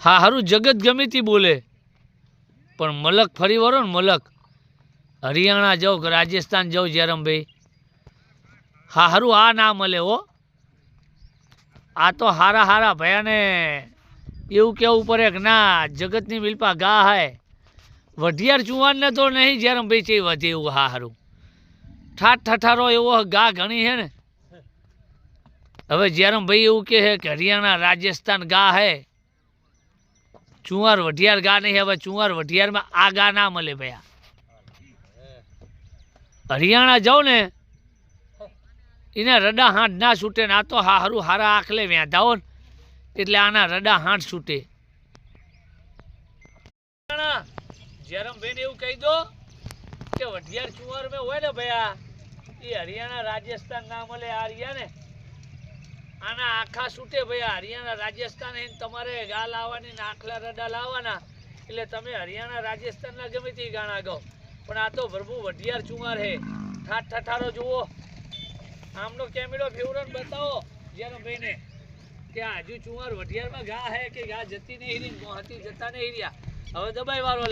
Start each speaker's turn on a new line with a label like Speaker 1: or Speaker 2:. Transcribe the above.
Speaker 1: હા હારું જગત ગમે તે બોલે પણ મલક ફરી વળો ને મલક હરિયાણા જાઓ કે રાજસ્થાન જાઓ જયરામભાઈ હા હારું આ ના મળે હો આ તો હારા હારા ભયાને એવું કેવું પડે કે ના જગતની મિલપા ગા હે વઢિયાર ચુવાનને તો નહીં જયરામભાઈ છે વધે એવું હા હારું ઠાઠ ઠઠારો એવો ગા ઘણી હે ને હવે જયરામભાઈ એવું કહે કે હરિયાણા રાજસ્થાન ગા હે ચુંવાર વઢિયાર ગા નહીં હવે ચુંવાર વઢિયારમાં આ ગા ના મળે ભયા હરિયાણા જાઓ ને એના રડા હાંઠ ના છૂટે ને આ તો હારું હારા આખલે વ્યાધાઓ ને એટલે આના રડા હાંઠ છૂટે જયરામભાઈ ને એવું કહી દો કે વઢિયાર ચુંવાર में હોય ને ભયા એ હરિયાણા રાજસ્થાન ના મળે આ રહ્યા ને આના આખા છૂટે ભયા હરિયાણા રાજસ્થાન તમારે ગા લાવવાની ને આખલા રડા લાવવાના એટલે તમે હરિયાણા રાજસ્થાનના ગમે તે ગાણા ગાઓ પણ આ તો ભરભુ વઢિયાર ચુંવાર હે ઠાઠ ઠઠારો જુઓ આમનો કેમેરો ફેવરો બતાવો જયરામભાઈ ને કે હજુ ચુંવાર વઢિયારમાં ગા હે કે ગા જતી નહીં રહી મોહતી જતા નહીં રહ્યા હવે દબાઈ વાળો